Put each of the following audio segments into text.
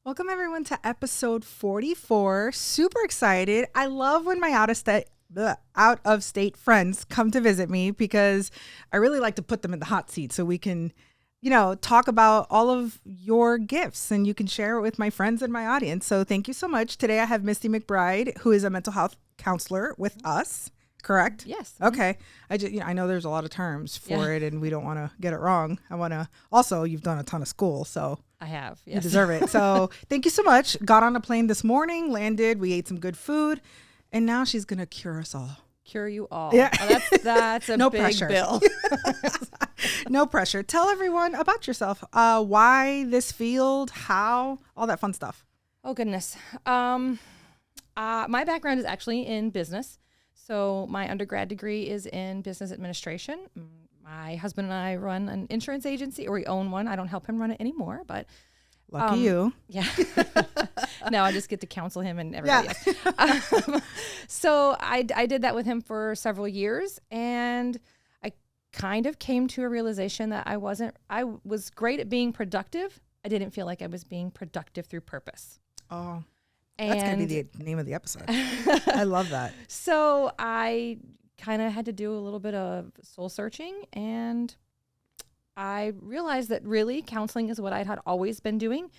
Welcome everyone to episode 44. Super excited. I love when my out of state friends come to visit me because I really like to put them in the hot seat so we can, talk about all of your gifts and you can share it with my friends and my audience. So thank you so much. Today I have Misty McBride, who is a mental health counselor with us. Correct? Yes. Okay. I know there's a lot of terms for it and we don't want to get it wrong. Also, you've done a ton of school, so I have. Yes. You deserve it. So thank you so much. Got on a plane this morning, landed, we ate some good food, and now she's going to cure us all. Cure you all. Yeah. Oh, that's a no big pressure. bill. No pressure. Tell everyone about yourself. Why this field, how, all that fun stuff. Oh, goodness. My background is actually in business. So my undergrad degree is in business administration. My husband and I run an insurance agency, or we own one. I don't help him run it anymore, but lucky you. Yeah. No, I just get to counsel him and everybody else. So I did that with him for several years, and I kind of came to a realization that I was great at being productive. I didn't feel like I was being productive through purpose. Oh, that's going to be the name of the episode. I love that. So I kind of had to do a little bit of soul searching, and I realized that really counseling is what I had always been doing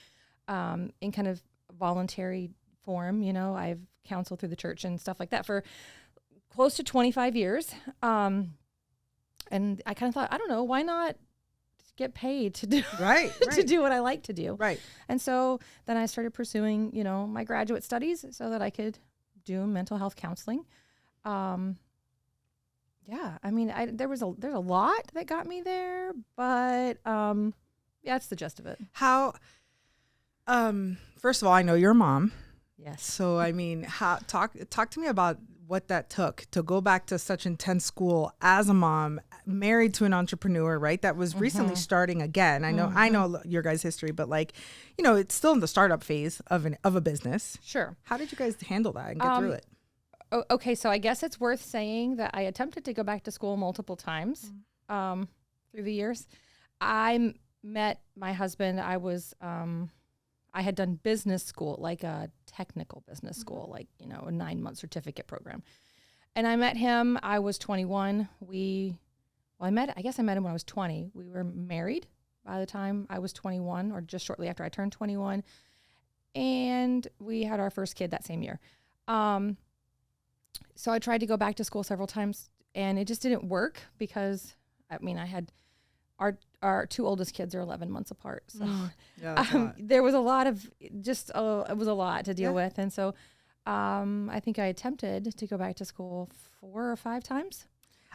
in kind of voluntary form. I've counseled through the church and stuff like that for close to 25 years. And I kind of thought, I don't know, why not get paid to do right. to do what I like to do. Right. And so then I started pursuing, my graduate studies so that I could do mental health counseling. Yeah, I mean, there's a lot that got me there, but that's the gist of it. How? First of all, I know you're a mom. Yes. So I mean, talk to me about what that took to go back to such intense school as a mom, married to an entrepreneur, right? That was recently starting again. I know your guys' history, but it's still in the startup phase of a business. Sure. How did you guys handle that and get through it? Okay, so I guess it's worth saying that I attempted to go back to school multiple times through the years. I met my husband. I had done business school, like a technical business school, like, a 9-month certificate program. And I met him. I was 21. I guess I met him when I was 20. We were married by the time I was 21, or just shortly after I turned 21. And we had our first kid that same year. So I tried to go back to school several times, and it just didn't work because, I had our two oldest kids are 11 months apart. So there was a lot of it was a lot to deal with. And so I think I attempted to go back to school 4 or 5 times.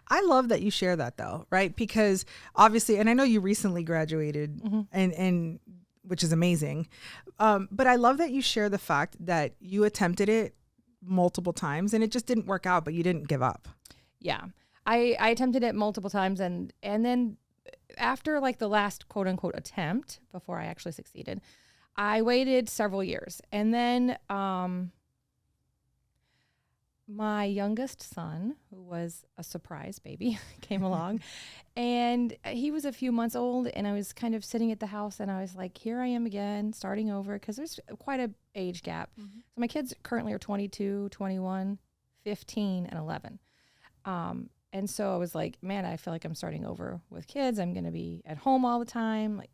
I love that you share that though, right? Because obviously, and I know you recently graduated and which is amazing. But I love that you share the fact that you attempted it multiple times and it just didn't work out, but you didn't give up. Yeah. I attempted it multiple times and then after like the last quote unquote attempt before I actually succeeded, I waited several years. And then my youngest son, who was a surprise baby, came along and he was a few months old and I was kind of sitting at the house and I was like, here I am again, starting over, because there's quite a age gap. So my kids currently are 22, 21, 15, and 11. And so I was like, man, I feel like I'm starting over with kids. I'm going to be at home all the time. Like,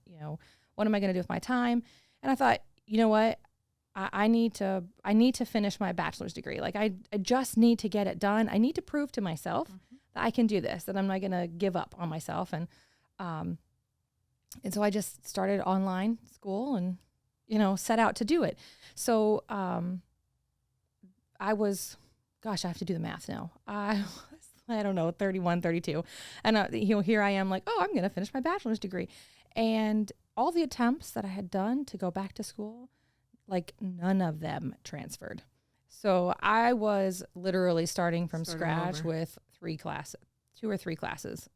what am I going to do with my time? And I thought, you know what? I need to finish my bachelor's degree. Like I just need to get it done. I need to prove to myself that I can do this, that I'm not going to give up on myself. And so I just started online school and, set out to do it. So I was, gosh, I have to do the math now. I don't know, 31, 32. And here I am like, oh, I'm going to finish my bachelor's degree. And all the attempts that I had done to go back to school, like none of them transferred. So I was literally starting from scratch over with 2 or 3 classes,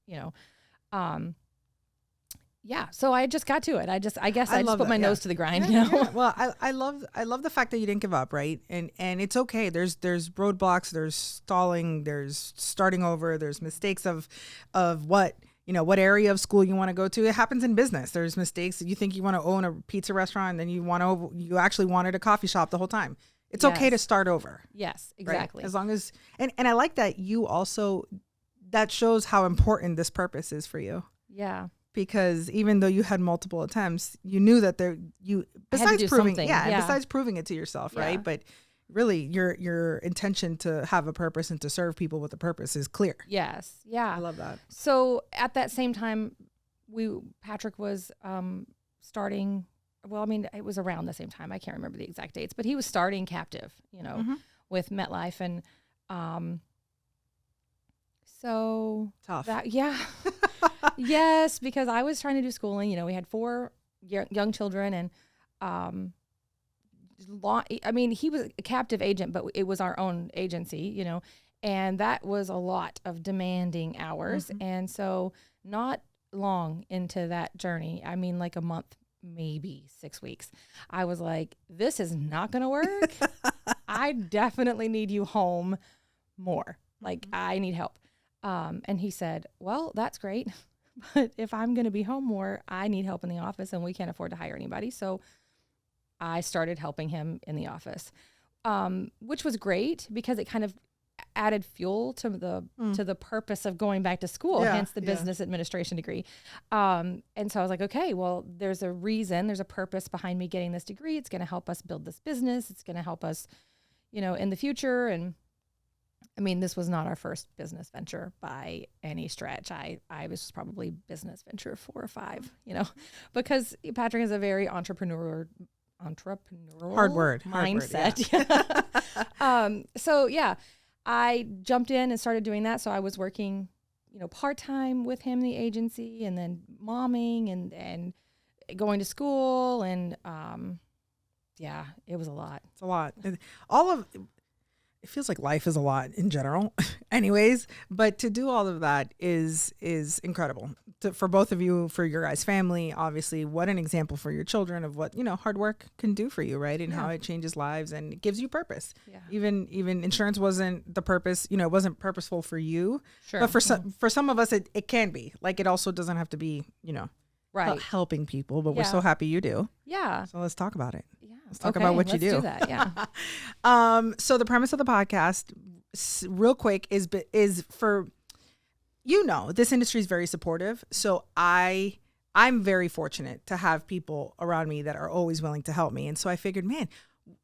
Yeah, so I just got to it. I guess I just put my nose to the grind. Yeah. Well, I love the fact that you didn't give up, right? And it's okay. There's roadblocks, there's stalling, there's starting over, there's mistakes of what what area of school you want to go to. It happens in business. There's mistakes. You think you want to own a pizza restaurant, and then you actually wanted a coffee shop the whole time. It's okay to start over. Yes, exactly. Right? As long as, and I like that you also, that shows how important this purpose is for you. Yeah. Because even though you had multiple attempts, you knew that besides proving it to yourself, right? But really your intention to have a purpose and to serve people with a purpose is clear. Yes. Yeah. I love that. So at that same time, Patrick was starting, well, I mean, it was around the same time. I can't remember the exact dates, but he was starting Captive, with MetLife. And so tough. Yes, because I was trying to do schooling. We had 4 young children, and he was a captive agent, but it was our own agency, and that was a lot of demanding hours. Mm-hmm. And so not long into that journey, I mean, like a month, maybe 6 weeks, I was like, this is not going to work. I definitely need you home more. Like, I need help. And he said, well, that's great. But if I'm going to be home more, I need help in the office, and we can't afford to hire anybody. So I started helping him in the office, which was great because it kind of added fuel to the purpose of going back to school, hence the business administration degree. And so I was like, okay, well, there's a purpose behind me getting this degree. It's going to help us build this business. It's going to help us, in the future. And I mean, this was not our first business venture by any stretch. I was probably business venture 4 or 5, because Patrick has a very entrepreneurial hard word mindset. So I jumped in and started doing that. So I was working, part-time with him in the agency, and then momming and going to school. And it was a lot. It's a lot. It feels like life is a lot in general anyways, but to do all of that is incredible for both of you, for your guys' family. Obviously, what an example for your children of what, hard work can do for you, right? And how it changes lives and it gives you purpose. Yeah. Even insurance wasn't the purpose, it wasn't purposeful for you. Sure. But for some of us, it can be. Like, it also doesn't have to be, right, helping people, but we're so happy you do. Yeah. So let's talk about it. Yeah. Let's talk about what you do. Let's do that. Yeah. So the premise of the podcast, real quick, is for, this industry is very supportive. So I'm very fortunate to have people around me that are always willing to help me. And so I figured, man,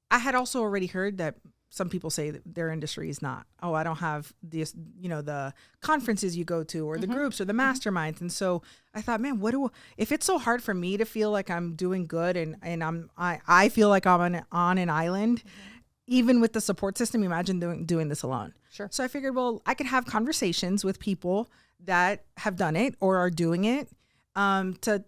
I had also already heard that some people say that their industry is not, I don't have this, the conferences you go to or the groups or the masterminds. And so I thought, man, if it's so hard for me to feel like I'm doing good and I feel like I'm on an island, even with the support system, imagine doing this alone. Sure. So I figured, well, I could have conversations with people that have done it or are doing it, to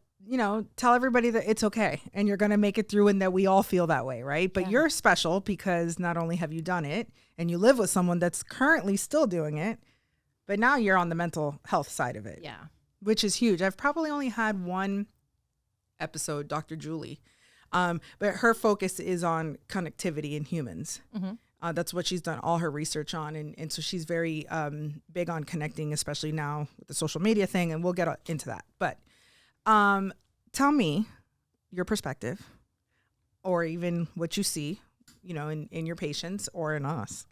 tell everybody that it's okay and you're going to make it through, and that we all feel that way, right? But you're special because not only have you done it and you live with someone that's currently still doing it, but now you're on the mental health side of it. Yeah. Which is huge. I've probably only had one episode, Dr. Julie, but her focus is on connectivity in humans. Mm-hmm. That's what she's done all her research on. And so she's very big on connecting, especially now with the social media thing. And we'll get into that. But tell me your perspective, or even what you see, in your patients or in us.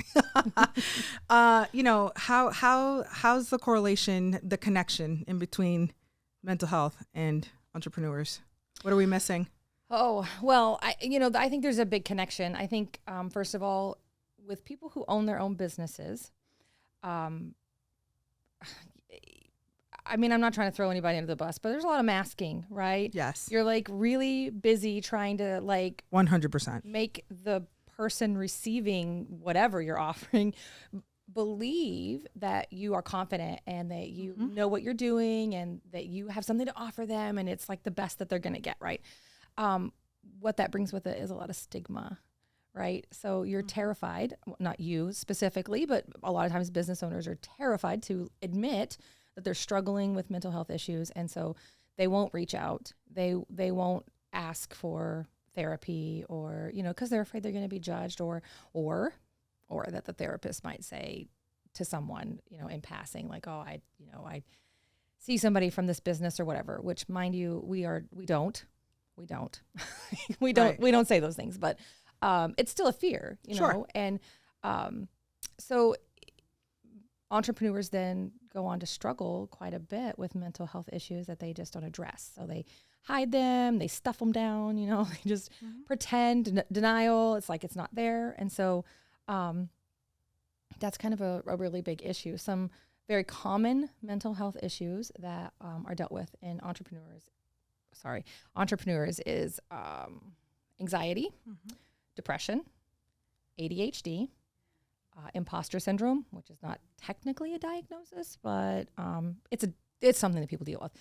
How's the correlation, the connection in between mental health and entrepreneurs? What are we missing? Oh, well, I think there's a big connection. I think, first of all, with people who own their own businesses, I'm not trying to throw anybody under the bus, but there's a lot of masking, right? Yes. You're like really busy trying to 100% make the person receiving whatever you're offering believe that you are confident and that you know what you're doing and that you have something to offer them, and it's like the best that they're going to get, right? What that brings with it is a lot of stigma, right? So you're terrified, not you specifically, but a lot of times business owners are terrified to admit that they're struggling with mental health issues, and so they won't reach out. They won't ask for therapy, or because they're afraid they're going to be judged, or that the therapist might say to someone, in passing, like, oh, I see somebody from this business or whatever, which mind you, we don't we don't say those things, but it's still a fear, you know? And so entrepreneurs then go on to struggle quite a bit with mental health issues that they just don't address. So they hide them, they stuff them down, you know, they just pretend, denial. It's like it's not there. And so that's kind of a really big issue. Some very common mental health issues that are dealt with in entrepreneurs is anxiety, depression, ADHD, imposter syndrome, which is not technically a diagnosis, but it's something that people deal with,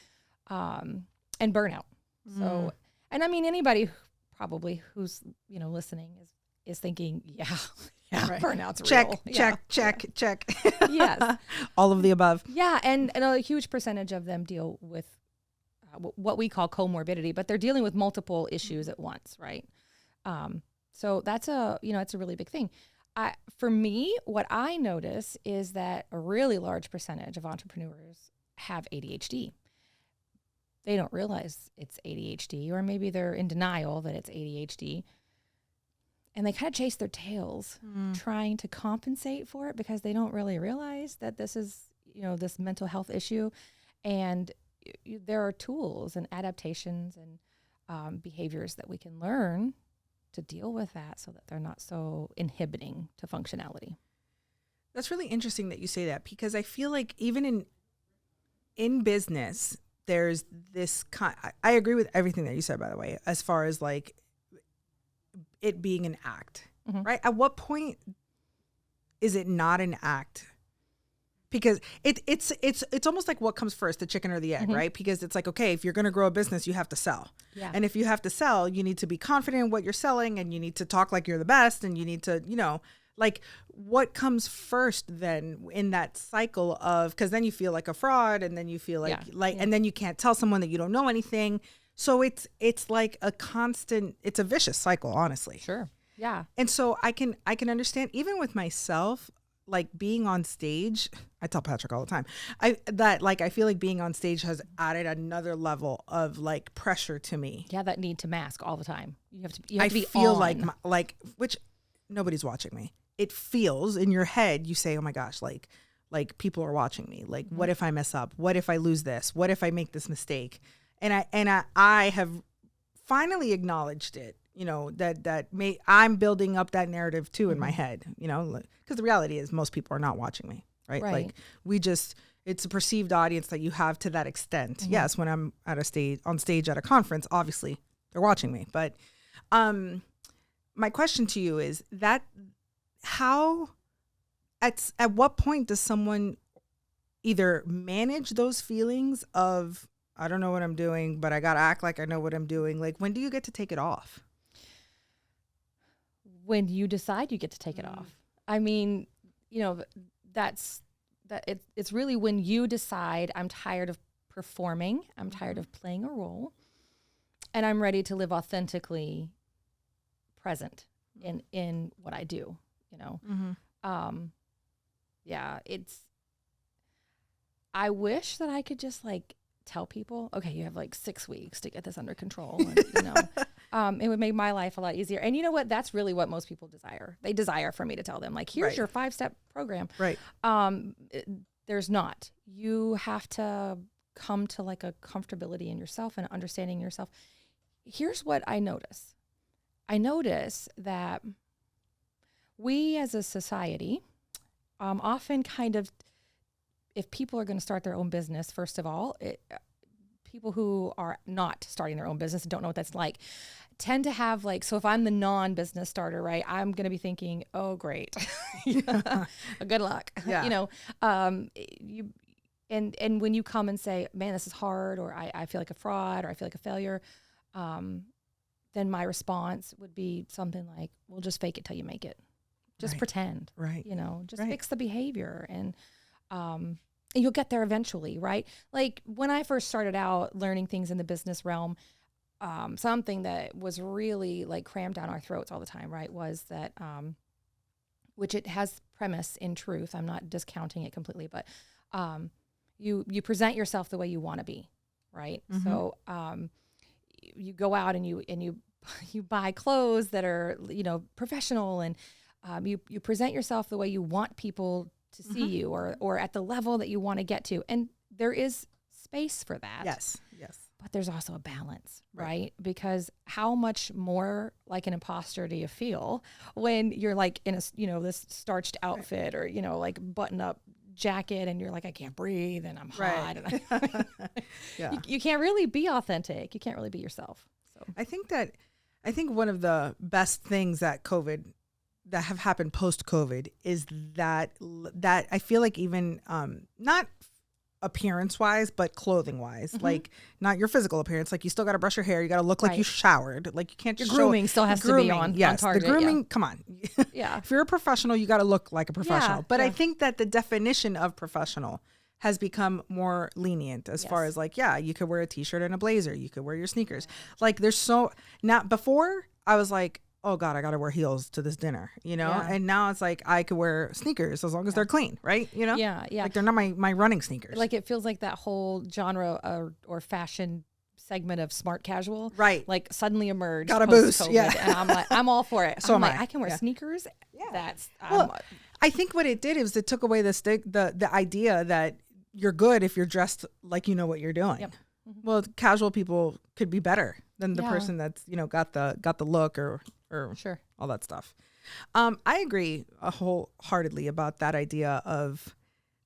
and burnout. So, and I mean, anybody probably who's, you know, listening is thinking, burnout's real. Check. Yes. All of the above. Yeah. And a huge percentage of them deal with what we call comorbidity, but they're dealing with multiple issues at once. Right. So that's it's a really big thing. For me, what I notice is that a really large percentage of entrepreneurs have ADHD. They don't realize it's ADHD, or maybe they're in denial that it's ADHD. And they kind of chase their tails trying to compensate for it because they don't really realize that this is, you know, this mental health issue. And there are tools and adaptations and behaviors that we can learn to deal with that so that they're not so inhibiting to functionality. That's really interesting that you say that, because I feel like even in business, there's this I agree with everything that you said, by the way, as far as like it being an act, right? At what point is it not an act? Because it's almost like what comes first, the chicken or the egg, right? Because it's like, okay, if you're going to grow a business, you have to sell. Yeah. And if you have to sell, you need to be confident in what you're selling, and you need to talk like you're the best, and you need to, you know, like what comes first then in that cycle of, because then you feel like a fraud, and then you feel like and then you can't tell someone that you don't know anything. So it's like a constant, it's a vicious cycle, honestly. Sure. Yeah. And so I can understand, even with myself, like being on stage, I tell Patrick all the time, I feel like being on stage has added another level of like pressure to me. Yeah, that need to mask all the time. You have to be I feel on. like which nobody's watching me. It feels in your head, you say, oh my gosh, like people are watching me. Like, what if I mess up? What if I lose this? What if I make this mistake? And I have finally acknowledged it, you know, I'm building up that narrative too in my head, you know, because the reality is most people are not watching me, right? Like it's a perceived audience that you have to that extent. Yes, when I'm on stage at a conference, obviously they're watching me. But my question to you is that at what point does someone either manage those feelings of, I don't know what I'm doing, but I got to act like I know what I'm doing. Like, when do you get to take it off? When you decide you get to take it off. I mean, you know, it's really when you decide, I'm tired of performing, I'm tired of playing a role, and I'm ready to live authentically present in what I do, you know. I wish that I could just like tell people, okay, you have like 6 weeks to get this under control. And, you know, it would make my life a lot easier. And you know what? That's really what most people desire. They desire for me to tell them, like, here's your 5-step program. Right. There's not. You have to come to like a comfortability in yourself and understanding yourself. Here's what I notice. I notice that we as a society often kind of, if people are going to start their own business, first of all, people who are not starting their own business and don't know what that's like tend to have like, so if I'm the non-business starter, right, I'm going to be thinking, oh, great. Good luck. Yeah. You know, and when you come and say, man, this is hard, or I feel like a fraud, or I feel like a failure, then my response would be something like, well, just fake it till you make it. Just pretend, right? You know, just fix the behavior, and you'll get there eventually, right? Like when I first started out learning things in the business realm, something that was really like crammed down our throats all the time, right, was that, which it has premise in truth, I'm not discounting it completely, but you present yourself the way you want to be, right? So you go out and you buy clothes that are, you know, professional, and you present yourself the way you want people to see you, or at the level that you want to get to. And there is space for that. Yes. But there's also a balance, right? Because how much more like an imposter do you feel when you're like in a, you know, this starched outfit or, you know, like button up jacket, and you're like, I can't breathe and I'm hot. And you can't really be authentic. You can't really be yourself. So I think one of the best things that have happened post-COVID is that I feel like even not appearance-wise, but clothing-wise, like not your physical appearance. Like you still got to brush your hair. You got to look like you showered. Like you can't. Your grooming still has to be on. Yes, on target. The grooming. Come on. Yeah. If you're a professional, you got to look like a professional. But I yeah. think that the definition of professional has become more lenient as far as like, you could wear a t-shirt and a blazer. You could wear your sneakers. Like there's before I was like, oh God, I got to wear heels to this dinner, you know? Yeah. And now it's like, I could wear sneakers as long as they're clean, right? You know? Yeah. Like they're not my running sneakers. Like it feels like that whole genre or fashion segment of smart casual, right? Like suddenly emerged. Got a boost, and I'm like, I'm all for it. So I'm am like, I. I can wear sneakers. Yeah. That's I think what it did is it took away the idea that you're good if you're dressed like you know what you're doing. Yep. Well, casual people could be better than the person that's, you know, got the look or sure, all that stuff. I agree wholeheartedly about that idea of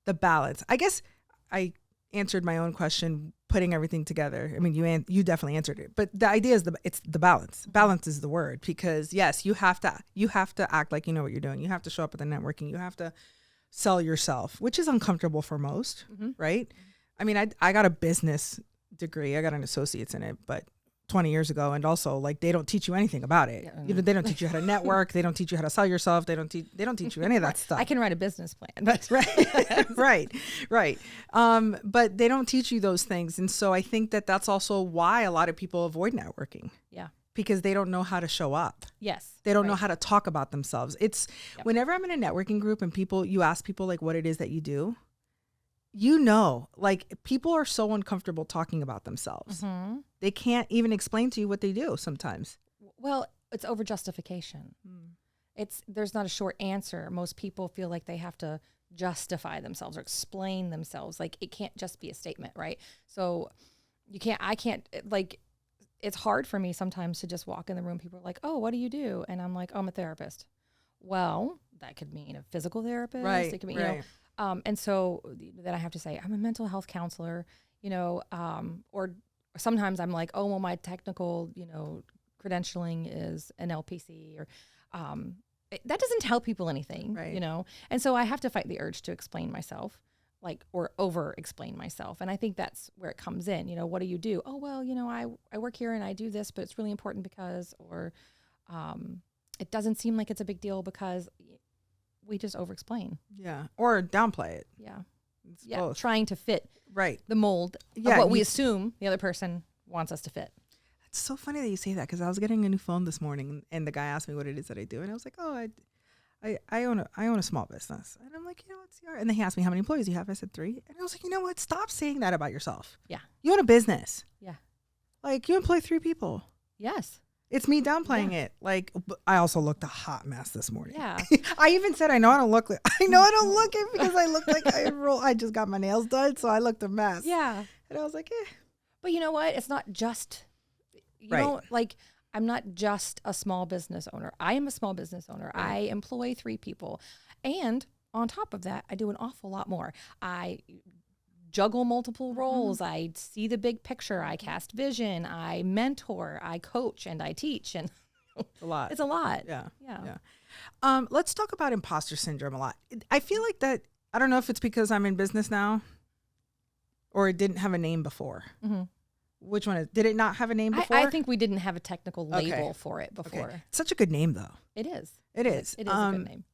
the balance. I guess I answered my own question, putting everything together. I mean, you definitely answered it, but the idea is it's the balance. Balance is the word, because yes, you have to act like you know what you're doing. You have to show up at the networking. You have to sell yourself, which is uncomfortable for most, right? I mean, I got a business degree. I got an associate's in it, but 20 years ago. And also like, they don't teach you anything about it. Yeah. You know, they don't teach you how to network. They don't teach you how to sell yourself. They don't teach you any of that stuff. I can write a business plan, but right. But they don't teach you those things. And so I think that that's also why a lot of people avoid networking. Yeah. Because they don't know how to show up. Yes. They don't know how to talk about themselves. It's whenever I'm in a networking group and you ask people like what it is that you do, you know, like people are so uncomfortable talking about themselves. They can't even explain to you what they do sometimes. Well, it's over justification. There's not a short answer. Most people feel like they have to justify themselves or explain themselves. Like it can't just be a statement, right? So I can't like, it's hard for me sometimes to just walk in the room. People are like, oh, what do you do? And I'm like, oh, I'm a therapist. Well, that could mean a physical therapist. Right. It could mean, you know, and so then I have to say, I'm a mental health counselor, you know, or sometimes I'm like, oh, well, my technical, you know, credentialing is an LPC, or that doesn't tell people anything, you know? And so I have to fight the urge to explain myself, like, or over explain myself. And I think that's where it comes in. You know, what do you do? Oh, well, you know, I work here and I do this, but it's really important because, or it doesn't seem like it's a big deal because we just over explain. Yeah. Or downplay it. Yeah. It's both. Trying to fit the mold of Yeah, what we assume the other person wants us to fit. It's so funny that you say that, because I was getting a new phone this morning and the guy asked me what it is that I do. And I was like, oh, I own a small business. And I'm like, you know what, Ciara? And then he asked me how many employees you have. I said 3. And I was like, you know what? Stop saying that about yourself. Yeah. You own a business. Yeah. Like you employ 3 people. Yes. It's me downplaying it. Like, I also looked a hot mess this morning. Yeah. I even said, I know I don't look it because I look like I just got my nails done. So I looked a mess. Yeah. And I was like, eh. But you know what? It's not just, you know, like, I'm not just a small business owner. I am a small business owner. Right. I employ 3 people. And on top of that, I do an awful lot more. I juggle multiple roles. I see the big picture. I cast vision. I mentor. I coach, and I teach. And it's a lot. It's a lot. Yeah. Let's talk about imposter syndrome a lot. I feel like that, I don't know if it's because I'm in business now or it didn't have a name before. Which one did it not have a name before? I think we didn't have a technical label for it before. Okay. Such a good name though. It is. It is. It is a good name.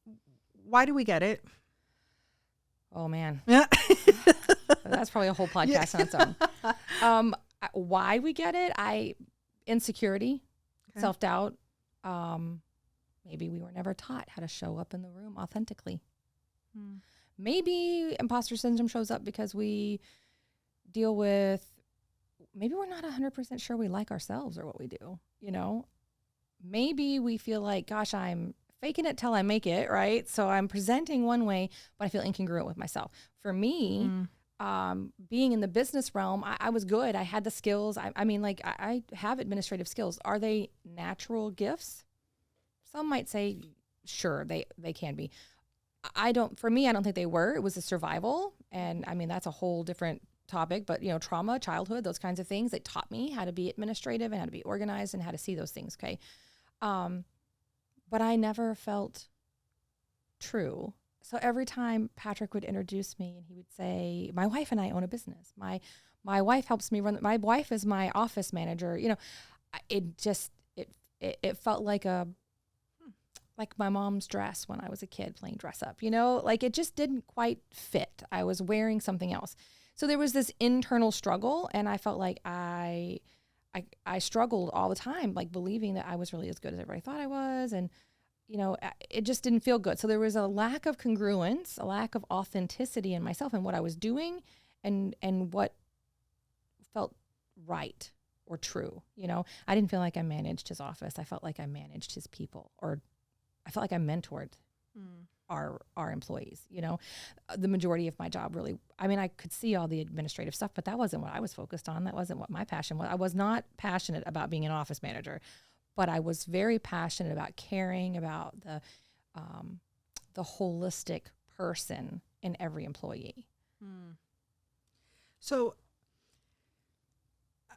Why do we get it? Oh man. That's probably a whole podcast on its own. Why we get it? Insecurity, self-doubt. Maybe we were never taught how to show up in the room authentically. Maybe imposter syndrome shows up because we deal with, maybe we're not 100% sure we like ourselves or what we do, you know? Maybe we feel like, gosh, I'm faking it till I make it, right? So I'm presenting one way, but I feel incongruent with myself. For me, being in the business realm, I was good. I had the skills. I mean, like, I have administrative skills. Are they natural gifts? Some might say, sure, they can be. For me, I don't think they were. It was a survival. And I mean, that's a whole different topic, but you know, trauma, childhood, those kinds of things, they taught me how to be administrative and how to be organized and how to see those things. Okay. But I never felt true. So every time Patrick would introduce me and he would say, my wife and I own a business. My wife helps me run. My wife is my office manager. You know, it felt like my mom's dress when I was a kid playing dress up, you know, like it just didn't quite fit. I was wearing something else. So there was this internal struggle, and I felt like I struggled all the time, like believing that I was really as good as everybody thought I was. And, you know, it just didn't feel good. So there was a lack of congruence, a lack of authenticity in myself and what I was doing and what felt right or true. You know, I didn't feel like I managed his office. I felt like I managed his people, or I felt like I mentored our employees. You know, the majority of my job really, I mean, I could see all the administrative stuff, but that wasn't what I was focused on. That wasn't what my passion was. I was not passionate about being an office manager, but I was very passionate about caring about the holistic person in every employee. So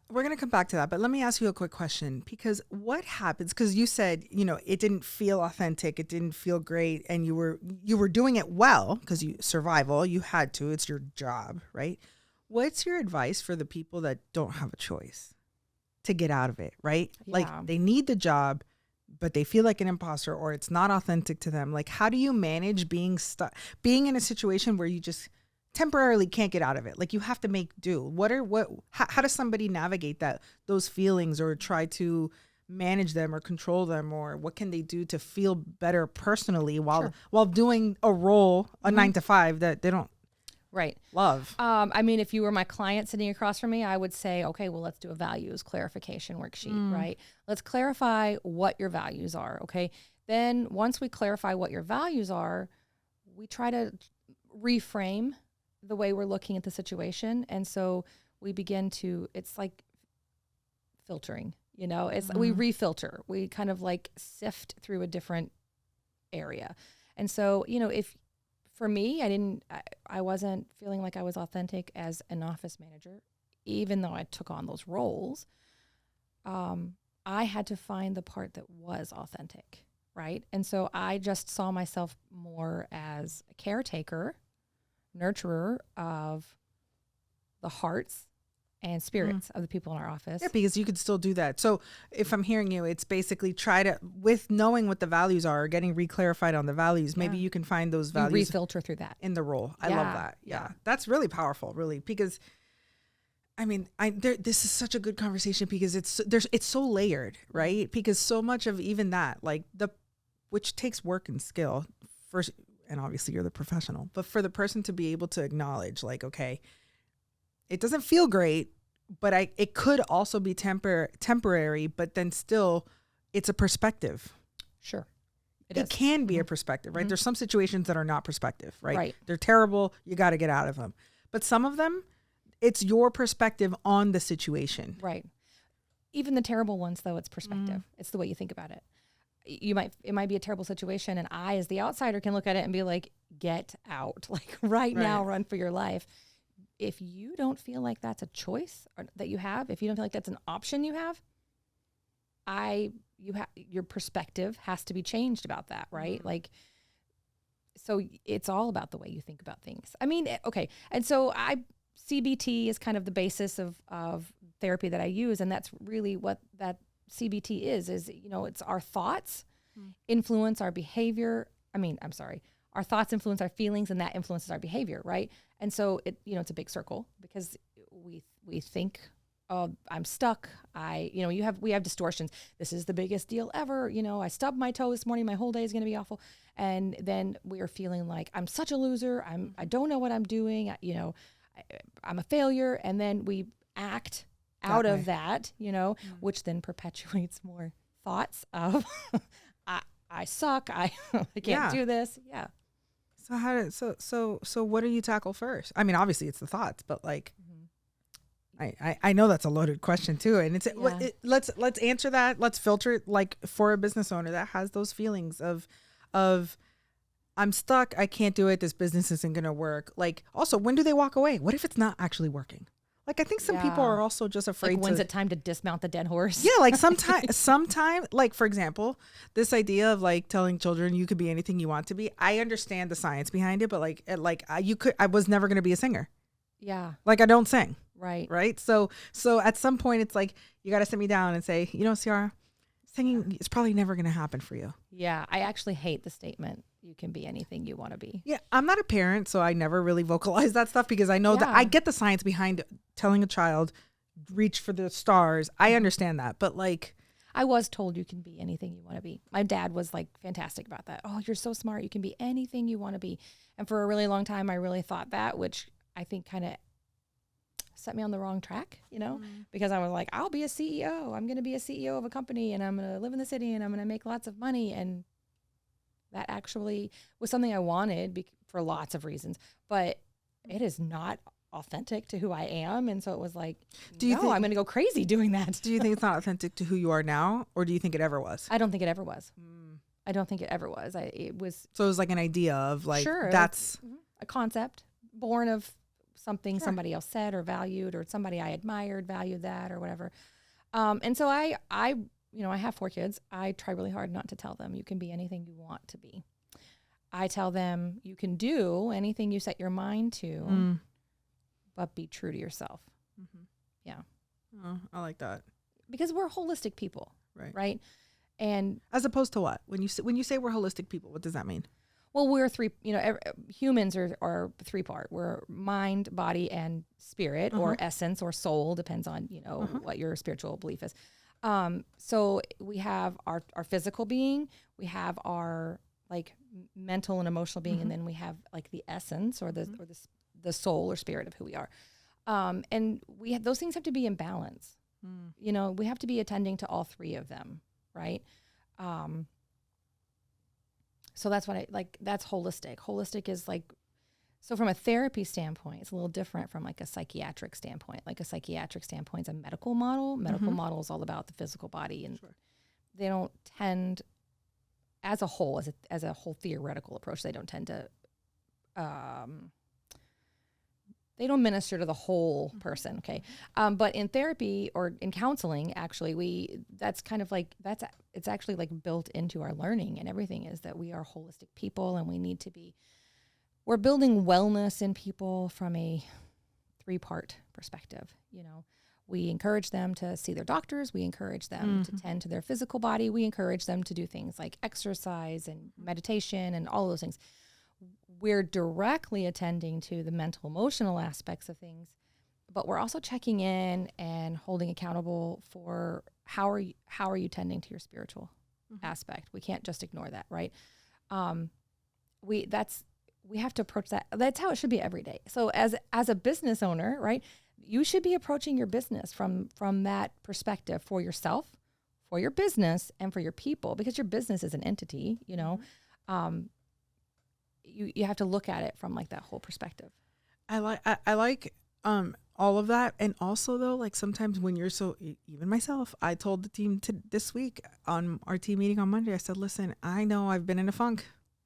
we're going to come back to that, but let me ask you a quick question, because what happens, because you said, you know, it didn't feel authentic, it didn't feel great, and you were doing it well because survival, you had to, it's your job, right? What's your advice for the people that don't have a choice to get out of it, right? Yeah. Like they need the job, but they feel like an imposter, or it's not authentic to them. Like, how do you manage being in a situation where you just temporarily can't get out of it? Like, you have to make do. How does somebody navigate those feelings, or try to manage them or control them, or what can they do to feel better personally while doing a role, a 9 to 5 that they don't love? I mean, if you were my client sitting across from me, I would say, okay, well, let's do a values clarification worksheet, right? Let's clarify what your values are. Okay. Then once we clarify what your values are, we try to reframe the way we're looking at the situation. And so we begin to, it's like filtering, you know, we refilter, we kind of like sift through a different area. And so, you know, for me, I wasn't feeling like I was authentic as an office manager, even though I took on those roles. I had to find the part that was authentic. Right. And so I just saw myself more as a caretaker, nurturer of the hearts and spirits of the people in our office. Yeah, because you could still do that. So if I'm hearing you, it's basically with knowing what the values are, getting reclarified on the values, maybe you can find those values. You refilter through that. In the role. I love that. Yeah. That's really powerful, really, because I mean, this is such a good conversation, because it's so layered, right? Because so much of even that, like which takes work and skill first, and obviously you're the professional, but for the person to be able to acknowledge, like, okay, it doesn't feel great, but it could also be temporary, but then still it's a perspective. Sure. It can be a perspective, right? There's some situations that are not perspective, right? Right. They're terrible. You got to get out of them. But some of them, it's your perspective on the situation. Right. Even the terrible ones, though, it's perspective. It's the way you think about it. It might be a terrible situation, and I, as the outsider, can look at it and be like, get out, like right now, run for your life. If you don't feel like that's a choice that you have, if you don't feel like that's an option you have, your perspective has to be changed about that, right? Like, so it's all about the way you think about things. I mean, okay. And so CBT is kind of the basis of therapy that I use. And that's really what that CBT is, you know, it's our thoughts influence our behavior. Our thoughts influence our feelings, and that influences our behavior, right? And so it's a big circle, because we think oh, I'm stuck. We have distortions. This is the biggest deal ever. I stubbed my toe this morning. My whole day is going to be awful. And then we are feeling like I'm such a loser. I don't know what I'm doing. I'm a failure. And then we act out of that, which then perpetuates more thoughts of I suck. I can't do this. Yeah. So what do you tackle first? I mean, obviously it's the thoughts, but like, I know that's a loaded question too. And let's answer that. Let's filter it, like, for a business owner that has those feelings of I'm stuck. I can't do it. This business isn't going to work. Like, also, when do they walk away? What if it's not actually working? Like, I think some people are also just afraid. Like, when's it time to dismount the dead horse? Yeah. Like sometime, like, for example, this idea of like telling children you could be anything you want to be. I understand the science behind it, but I was never going to be a singer. Yeah. Like, I don't sing. Right. So at some point it's like, you got to sit me down and say, Ciara, singing is probably never going to happen for you. Yeah. I actually hate the statement, you can be anything you want to be. Yeah. I'm not a parent, so I never really vocalize that stuff because I know that I get the science behind telling a child, reach for the stars. I understand that. But like, I was told you can be anything you want to be. My dad was like fantastic about that. Oh, you're so smart. You can be anything you want to be. And for a really long time, I really thought that, which I think kind of set me on the wrong track, because I was like, I'll be a CEO. I'm going to be a CEO of a company and I'm going to live in the city and I'm going to make lots of money. And that actually was something I wanted for lots of reasons, but it is not authentic to who I am. And so it was like, I'm going to go crazy doing that. Do you think it's not authentic to who you are now, or do you think it ever was? I don't think it ever was. I don't think it ever was. It was. So it was like an idea of like, that's a concept born of something somebody else said or valued, or somebody I admired, valued that or whatever. And so I have 4 kids. I try really hard not to tell them you can be anything you want to be. I tell them you can do anything you set your mind to, but be true to yourself. Mm-hmm. Yeah. Oh, I like that. Because we're holistic people, right? And as opposed to what? When you say we're holistic people, what does that mean? Well, we're 3, humans are 3-part. We're mind, body, and spirit, or essence, or soul, depends on, what your spiritual belief is. So we have our physical being, we have our like mental and emotional being, and then we have like the essence or the soul or spirit of who we are. And those things have to be in balance. We have to be attending to all 3 of them, right? So that's what that's holistic. Holistic is like, so from a therapy standpoint, it's a little different from like a psychiatric standpoint. Like a psychiatric standpoint is a medical model. Medical model is all about the physical body, and they don't tend, as a whole, as a whole theoretical approach, they don't tend to, they don't minister to the whole person. Okay. But in therapy or in counseling, actually, that's kind of like, it's actually like built into our learning and everything, is that we are holistic people, and we need to be, we're building wellness in people from a 3-part perspective. We encourage them to see their doctors. We encourage them to tend to their physical body. We encourage them to do things like exercise and meditation and all those things. We're directly attending to the mental, emotional aspects of things, but we're also checking in and holding accountable for how are you tending to your spiritual aspect. We can't just ignore that, right? We have to approach that. That's how it should be every day. So as a business owner, right, you should be approaching your business from that perspective, for yourself, for your business, and for your people, because your business is an entity, you have to look at it from like that whole perspective. I like all of that. And also though, like sometimes when you're even myself, I told the team this week on our team meeting on Monday, I said, listen, I know I've been in a funk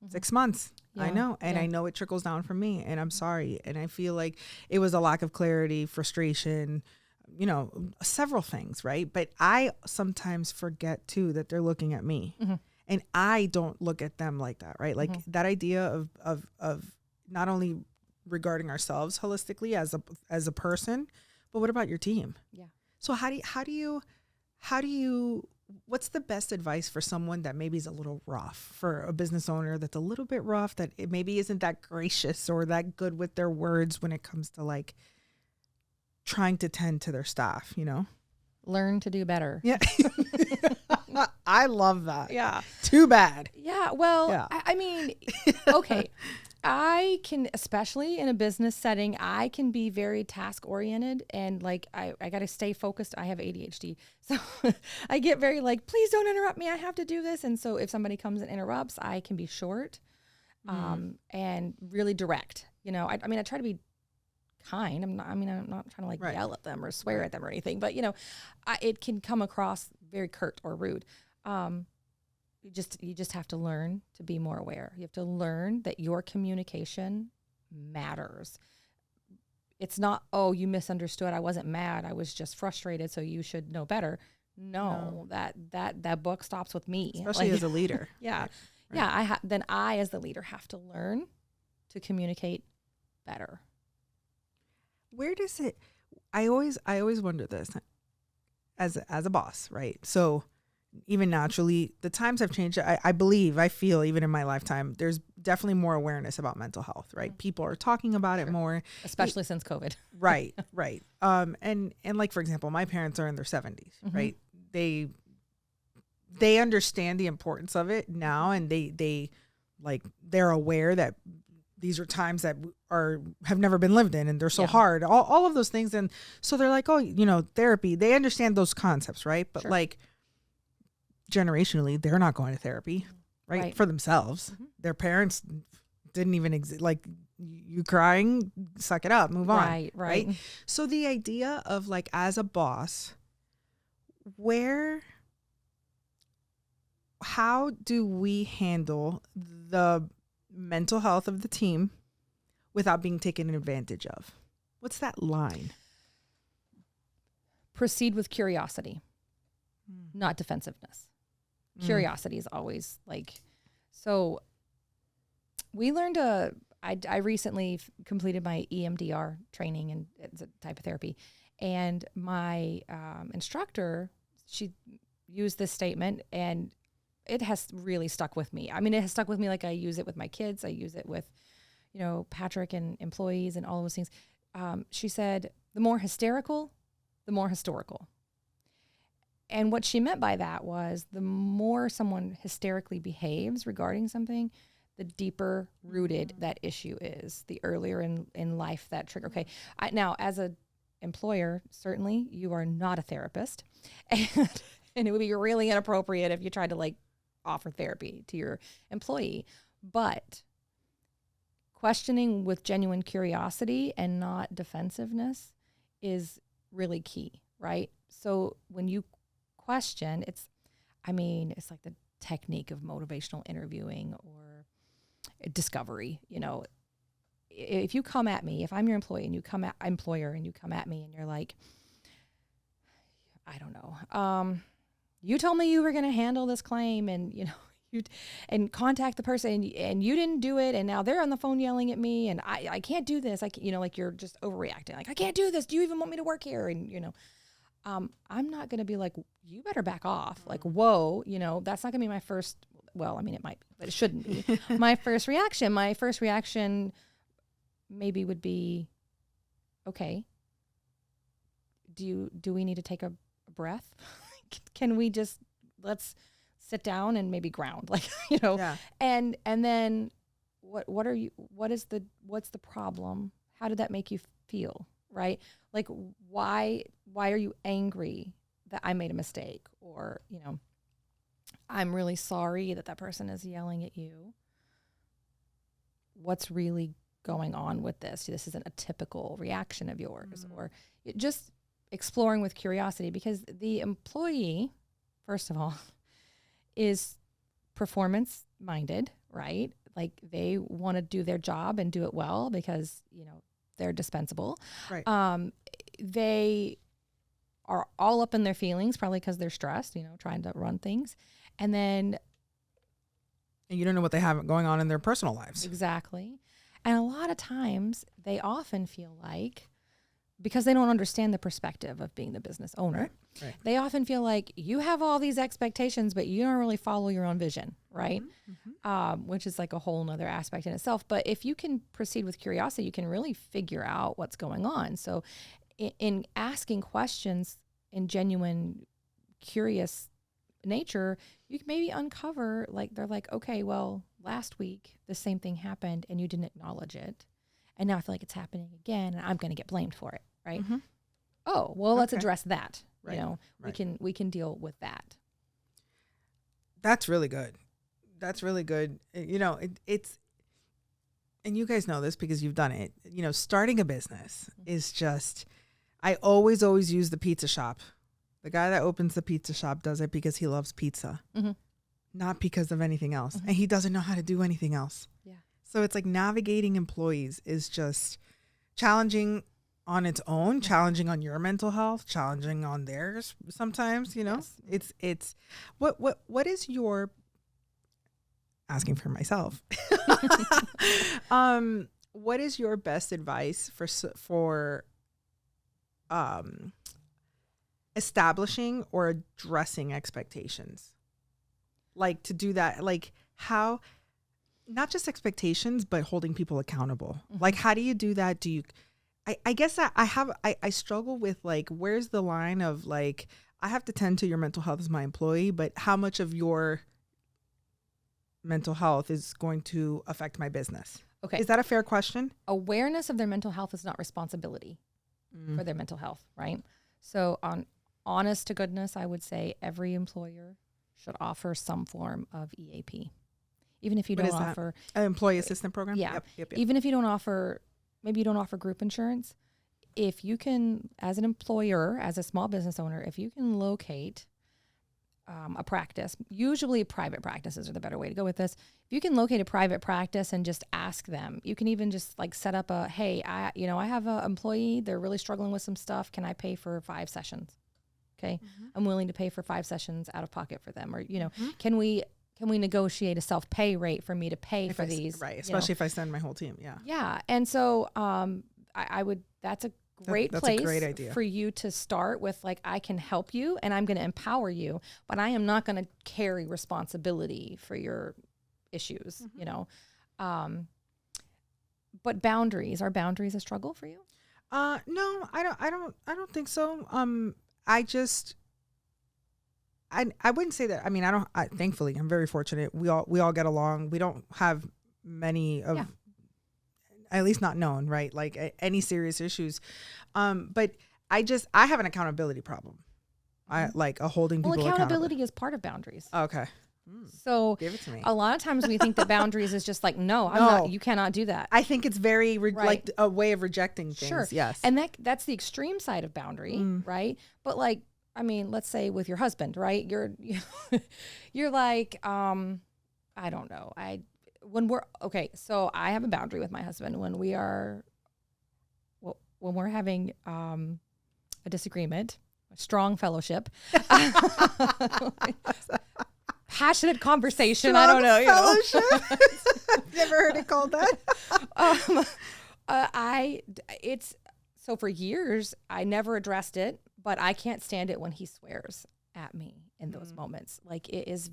6 months. Yeah. I know. And I know it trickles down from me, and I'm sorry. And I feel like it was a lack of clarity, frustration, several things. Right. But I sometimes forget too, that they're looking at me. And I don't look at them like that, right? Like that idea of not only regarding ourselves holistically as a person, but what about your team? Yeah. So how do you what's the best advice for someone that maybe is a little rough, for a business owner that's a little bit rough, that it maybe isn't that gracious or that good with their words when it comes to like trying to tend to their staff, you know? Learn to do better. Yeah. I love that. Yeah. Too bad. Yeah. Well, Yeah. I mean, okay. I can, especially in a business setting, I can be very task oriented and like, I got to stay focused. I have ADHD. So I get very like, please don't interrupt me. I have to do this. And so if somebody comes and interrupts, I can be short and really direct. You know, I mean, I try to be kind. I'm not trying to like yell at them or swear at them or anything, but you know, it can come across very curt or rude. You just have to learn to be more aware. You have to learn that your communication matters. It's not, oh, you misunderstood. I wasn't mad. I was just frustrated. So you should know better. No. That book stops with me. Especially as a leader. Yeah. Right. Yeah. Then I, as the leader, have to learn to communicate better. Where does it, I always wonder this as a boss, right? So even naturally, the times have changed. I feel even in my lifetime, there's definitely more awareness about mental health, right? Mm-hmm. People are talking about it more. Especially since COVID. Right. And like, for example, my parents are in their 70s, right? They understand the importance of it now, and they're aware that these are times that have never been lived in, and they're so hard, all of those things. And so they're like, oh, you know, therapy, they understand those concepts, right? But like generationally, they're not going to therapy, right? For themselves. Their parents didn't even exist. Like, you crying, suck it up, move on. Right. So the idea of like, as a boss, how do we handle the mental health of the team without being taken advantage of? What's that line? Proceed with curiosity, not defensiveness. Curiosity is always like, so we learned I recently completed my EMDR training, and it's a type of therapy. And my instructor, she used this statement, and it has really stuck with me. I mean, it has stuck with me. Like, I use it with my kids. I use it with, you know, Patrick and employees and all those things. She said, the more hysterical, the more historical. And what she meant by that was, the more someone hysterically behaves regarding something, the deeper rooted that issue is, the earlier in life that trigger. Okay. Now, as an employer, certainly you are not a therapist, and it would be really inappropriate if you tried to like offer therapy to your employee, but questioning with genuine curiosity and not defensiveness is really key, right? So when you question, it's like the technique of motivational interviewing or discovery. You know, if you come at me, if I'm your employee and you come at me and you're like, I don't know, you told me you were going to handle this claim, and you know, and contact the person, and you didn't do it, and now they're on the phone yelling at me, and I can't do this. You know, like, you're just overreacting. Like, I can't do this. Do you even want me to work here? And you know, I'm not going to be like, you better back off. Like, whoa, you know, that's not going to be my first. Well, I mean, it might be, but it shouldn't be my first reaction. My first reaction maybe would be, okay, do we need to take a breath? Can we just, let's sit down and maybe ground, like, you know, and then what's the problem? How did that make you feel? Right? Like, why are you angry that I made a mistake? Or, you know, I'm really sorry that person is yelling at you. What's really going on with this? This isn't a typical reaction of yours. Or just exploring with curiosity, because the employee, first of all, is performance minded, right? Like, they want to do their job and do it well because, you know, they're dispensable. Right. They are all up in their feelings, probably because they're stressed, you know, trying to run things. And you don't know what they have going on in their personal lives. Exactly. And a lot of times they often feel like, because they don't understand the perspective of being the business owner, right. They often feel like you have all these expectations, but you don't really follow your own vision, right? Which is like a whole nother aspect in itself. But if you can proceed with curiosity, you can really figure out what's going on. So in asking questions in genuine, curious nature, you can maybe uncover, like, they're like, okay, well, last week the same thing happened and you didn't acknowledge it. And now I feel like it's happening again and I'm going to get blamed for it. Right. Mm-hmm. Oh, well, let's address that. Right. You know, Right. we can deal with that. That's really good. That's really good. You know, it's, and you guys know this because you've done it. You know, starting a business is just, I always use the pizza shop. The guy that opens the pizza shop does it because he loves pizza, not because of anything else. And he doesn't know how to do anything else. Yeah. So it's like navigating employees is just challenging on its own, challenging on your mental health, challenging on theirs sometimes, you know. Yes. It's what is your, asking for myself. What is your best advice for establishing or addressing expectations? Like, to do that, like, how, not just expectations, but holding people accountable. Like, how do you do that? Do you, I guess I struggle with, like, where's the line of, like, I have to tend to your mental health as my employee, but how much of your mental health is going to affect my business? Okay. Is that a fair question? Awareness of their mental health is not responsibility for their mental health, right? So on honest to goodness, I would say every employer should offer some form of EAP. Even if you don't offer an employee assistance program. Yeah. Yep. Even if you don't offer, maybe you don't offer group insurance, if you can, as an employer, as a small business owner, if you can locate a practice, usually private practices are the better way to go with this. If you can locate a private practice and just ask them, you can even just like set up a, hey, I have an employee, they're really struggling with some stuff. Can I pay for 5 sessions? Okay. I'm willing to pay for 5 sessions out of pocket for them. Or, you know, can we negotiate a self-pay rate for me to pay for these? Right. Especially if I send my whole team. Yeah. Yeah. And so I would, that's a great place a great idea for you to start with, like, I can help you and I'm going to empower you, but I am not going to carry responsibility for your issues, you know. But boundaries, are boundaries a struggle for you? No, I don't think so. I wouldn't say that. I mean, thankfully I'm very fortunate. We all get along. We don't have many of, at least not known, right? Like any serious issues. But I have an accountability problem. I like holding people accountable. Accountability is part of boundaries. Okay. So give it to me. A lot of times we think that boundaries is just like, no, I'm not, you cannot do that. I think it's very like a way of rejecting things. Sure. Yes. And that's the extreme side of boundary, right? But like, I mean, let's say with your husband, right? You're like, I don't know. So I have a boundary with my husband when we're having a disagreement, a strong fellowship, passionate conversation. Strong I don't know. Fellowship. Never heard it called that. So for years I never addressed it, but I can't stand it when he swears at me in those moments. Like, it is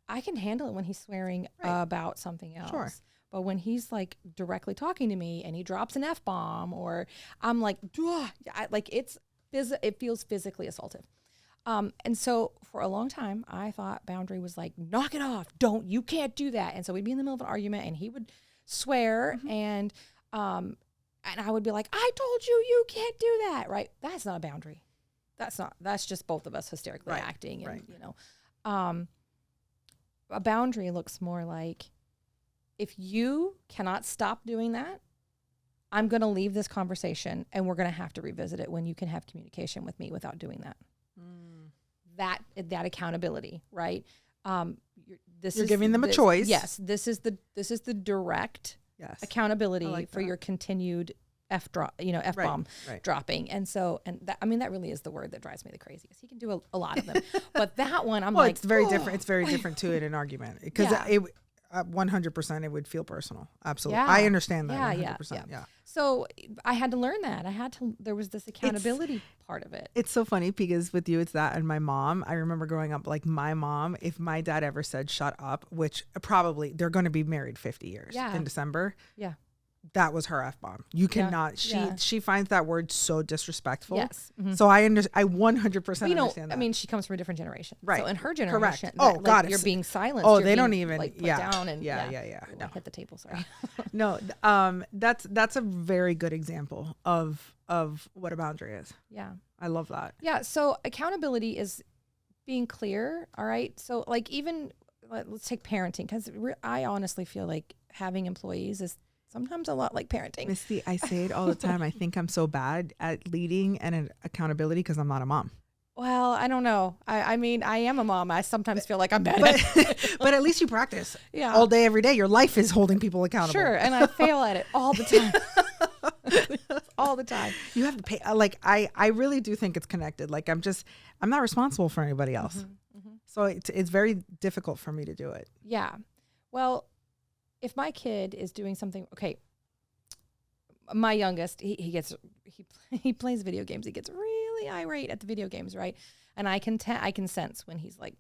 I can handle it when he's swearing about something else. Sure. But when he's like directly talking to me and he drops an F-bomb, or I'm like, it feels physically assaultive. And so for a long time, I thought boundary was like, knock it off. You can't do that. And so we'd be in the middle of an argument and he would swear and I would be like, I told you can't do that. Right. That's not a boundary. That's just both of us hysterically acting. And, you know, a boundary looks more like, if you cannot stop doing that, I'm going to leave this conversation and we're going to have to revisit it when you can have communication with me without doing that. That accountability, right? You're giving them a choice. Yes. This is the direct accountability for your continued F-bomb dropping. And so, that really is the word that drives me the craziest. He can do a lot of them, but that one, it's very different. It's very different to in an argument because 100% it would feel personal. Absolutely. Yeah. I understand that. 100%. Yeah. So I had to learn that. There was this accountability part of it. It's so funny because with you, it's that. And my mom, I remember growing up, like my mom, if my dad ever said, shut up, which probably they're going to be married 50 years in December. Yeah. that was her F-bomb. You cannot, she finds that word so disrespectful. Yes. Mm-hmm. So I 100% understand that. I mean, she comes from a different generation. Right. So in her generation, Correct. God, you're being silenced. Oh, you're they being, don't even, put down and No. hit the table. Sorry. No, that's a very good example of what a boundary is. Yeah. I love that. Yeah. So accountability is being clear. All right. So like even let's take parenting, because I honestly feel like having employees is sometimes a lot like parenting. Misty, I say it all the time. I think I'm so bad at leading and accountability because I'm not a mom. Well, I don't know. I mean, I am a mom. I sometimes feel like I'm bad at it. But at least you practice. Yeah. All day, every day. Your life is holding people accountable. Sure. And I fail at it all the time. All the time. You have to pay. Like, I really do think it's connected. Like, I'm not responsible for anybody else. Mm-hmm. Mm-hmm. So it's very difficult for me to do it. Yeah. Well, if my kid is doing something, okay, my youngest, he plays video games. He gets really irate at the video games, right? And I can sense when he's like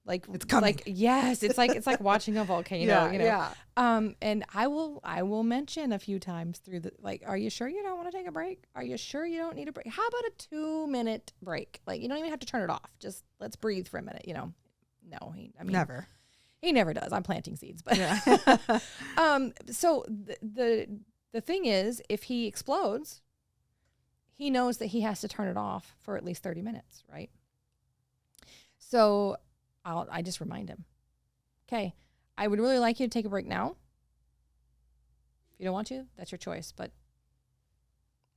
it's coming. Like, yes, it's like watching a volcano, you know. Yeah. And I will mention a few times through the, like, are you sure you don't want to take a break? Are you sure you don't need a break? How about a 2-minute break? Like, you don't even have to turn it off. Just let's breathe for a minute, you know. No, never. He never does. I'm planting seeds, but yeah. So the thing is, if he explodes, he knows that he has to turn it off for at least 30 minutes, right? So I just remind him, okay, I would really like you to take a break now. If you don't want to, that's your choice. But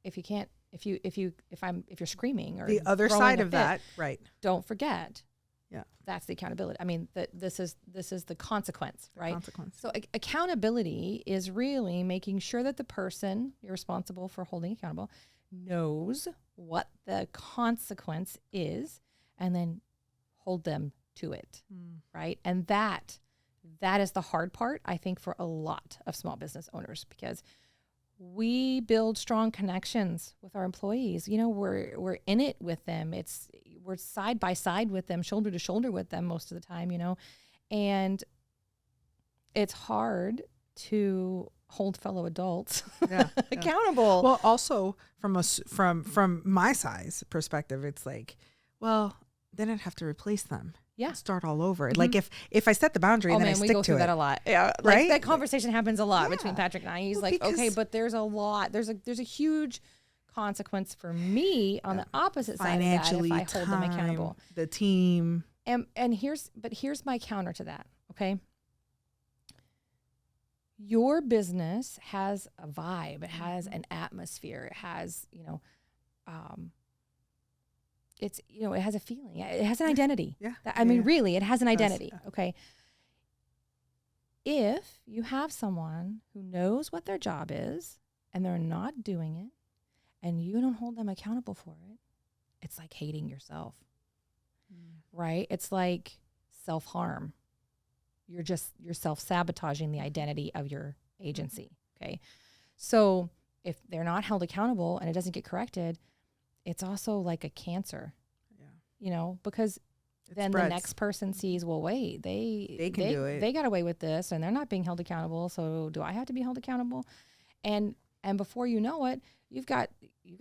if you can't, if you're screaming or the other side of that, right? Don't forget. Yeah, that's the accountability. I mean, this is the consequence, right? Consequence. So accountability is really making sure that the person you're responsible for holding accountable knows what the consequence is, and then hold them to it, right? And that is the hard part, I think, for a lot of small business owners, because we build strong connections with our employees. You know, we're in it with them. We're side by side with them, shoulder to shoulder with them most of the time, you know, and it's hard to hold fellow adults accountable. Well, also from my size perspective, it's like, well, then I'd have to replace them. Yeah. Start all over. Mm-hmm. Like if I set the boundary, then I stick to it. We go through that a lot. Yeah. Right? Like that conversation happens a lot between Patrick and I. He's like, okay, but there's a lot. There's a huge consequence for me on the opposite side of that if I hold them accountable. The team. And here's my counter to that. Okay. Your business has a vibe. It has an atmosphere. It has, it's, it has a feeling. It has an identity. Yeah. I mean, really, it has an identity. Yeah. Okay. If you have someone who knows what their job is and they're not doing it and you don't hold them accountable for it, it's like hating yourself, right? It's like self-harm. You're self-sabotaging the identity of your agency. Okay. So if they're not held accountable and it doesn't get corrected, it's also like a cancer, because then the next person sees, well, wait, they can do it. They got away with this and they're not being held accountable. So do I have to be held accountable? And before you know it, you've got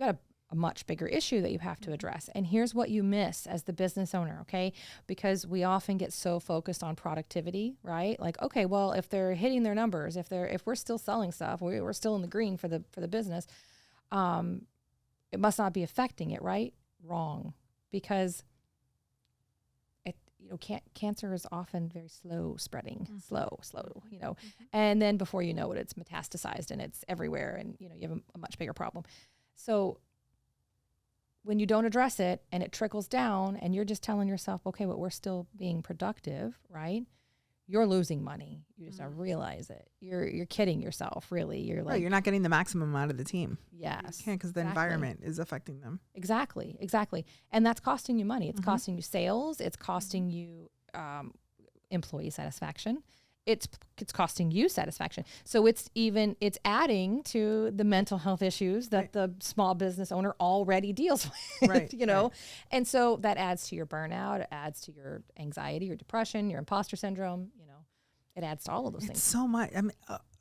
a much bigger issue that you have to address. And here's what you miss as the business owner, okay? Because we often get so focused on productivity, right? Like, okay, well, if they're hitting their numbers, if we're still selling stuff, we're still in the green for the business, it must not be affecting it, right? Wrong. Because cancer is often very slow spreading, slow, and then before you know it, it's metastasized and it's everywhere, and you have a much bigger problem. So when you don't address it and it trickles down and you're just telling yourself, okay, but we're still being productive, right? You're losing money. You just don't realize it. You're kidding yourself, really. You're like, you're not getting the maximum out of the team. Yes. You can't, because the environment is affecting them. Exactly. And that's costing you money. It's costing you sales. It's costing you employee satisfaction. It's costing you satisfaction. So it's adding to the mental health issues that the small business owner already deals with, right. Right. And so that adds to your burnout. It adds to your anxiety, your depression, your imposter syndrome, it adds to all of those things. So much. I mean,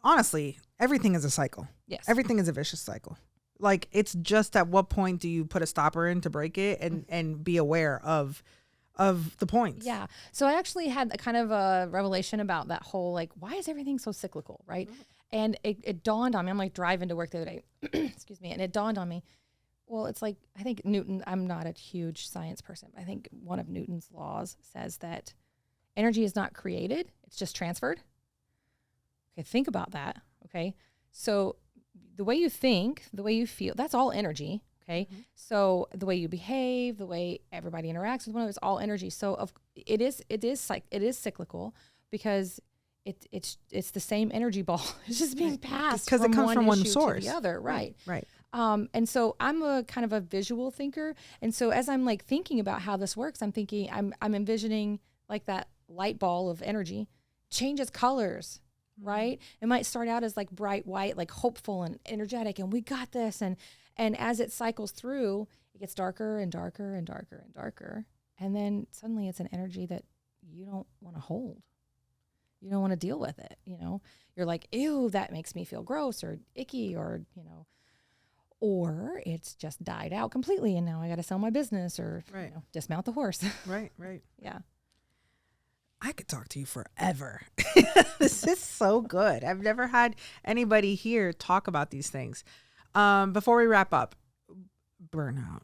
honestly, everything is a cycle. Yes. Everything is a vicious cycle. Like, it's just at what point do you put a stopper in to break it and be aware of the points. Yeah. So I actually had a kind of a revelation about that whole, like, why is everything so cyclical, right? And it dawned on me. I'm like driving to work the other day, excuse me, and it dawned on me. Well, it's like, I think Newton, I'm not a huge science person, but I think one of Newton's laws says that energy is not created, it's just transferred. Okay, think about that, okay? So the way you think, the way you feel, that's all energy, okay? So the way you behave, the way everybody interacts with one another, it's all energy. So it is cyclical because it's the same energy ball. It's just being passed because it comes from one source to the other, right? Right. And so I'm a kind of a visual thinker, and so as I'm like thinking about how this works, I'm envisioning like that light ball of energy changes colors. Right? It might start out as like bright white, like hopeful and energetic, and we got this. And as it cycles through, it gets darker and darker and darker and darker. And then suddenly it's an energy that you don't want to hold. You don't want to deal with it. You know, you're like, ew, that makes me feel gross or icky, or, you know, or it's just died out completely. And now I got to sell my business or dismount the horse. Right. Yeah. I could talk to you forever. This is so good. I've never had anybody here talk about these things. Before we wrap up, burnout.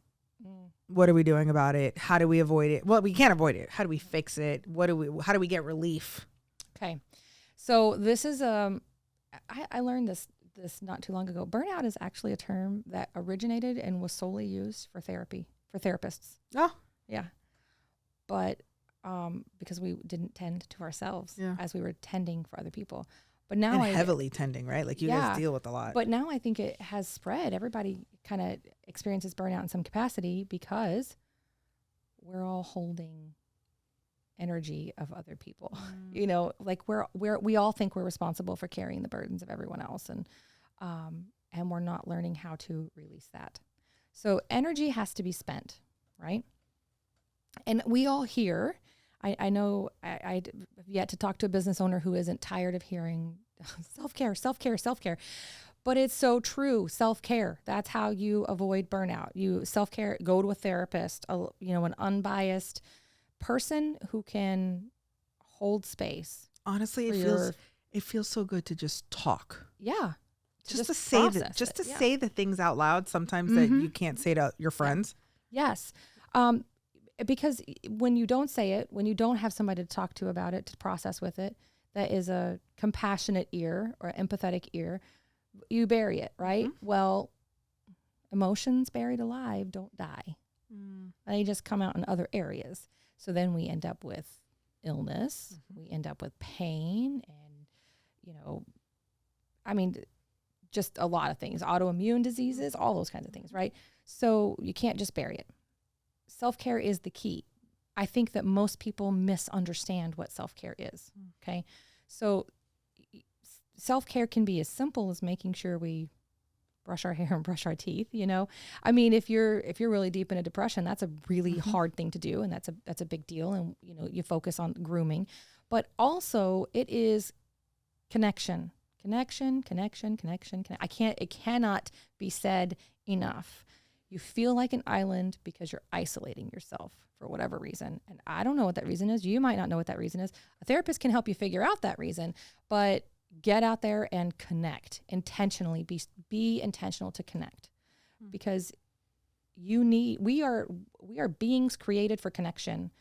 What are we doing about it? How do we avoid it? Well, we can't avoid it. How do we fix it? How do we get relief? Okay. So this is, I learned this not too long ago. Burnout is actually a term that originated and was solely used for therapy, for therapists. Oh. Yeah. But because we didn't tend to ourselves as we were tending for other people. But now heavily tending, right? Like you guys deal with a lot. But now I think it has spread. Everybody kind of experiences burnout in some capacity because we're all holding energy of other people. You know, like we all think we're responsible for carrying the burdens of everyone else, and we're not learning how to release that. So energy has to be spent, right? And we all hear, I know I've yet to talk to a business owner who isn't tired of hearing self-care, self-care, self-care. But it's so true. Self-care. That's how you avoid burnout. You self-care, go to a therapist, an unbiased person who can hold space. Honestly, it feels so good to just talk. Yeah. Just to say say the things out loud sometimes that you can't say to your friends. Yes. Because when you don't say it, when you don't have somebody to talk to about it, to process with it, that is a compassionate ear or empathetic ear, you bury it, right? Well, emotions buried alive don't die. They just come out in other areas. So then we end up with illness, we end up with pain, and, just a lot of things, autoimmune diseases, all those kinds of things, right? So you can't just bury it. Self-care is the key. I think that most people misunderstand what self-care is. Okay. So self-care can be as simple as making sure we brush our hair and brush our teeth, you know? I mean, if you're really deep in a depression, that's a really hard thing to do. And that's a big deal. And, you focus on grooming, but also it is connection. It cannot be said enough. You feel like an island because you're isolating yourself for whatever reason. And I don't know what that reason is. You might not know what that reason is. A therapist can help you figure out that reason, but get out there and connect intentionally. Be intentional to connect, because we are beings created for connection.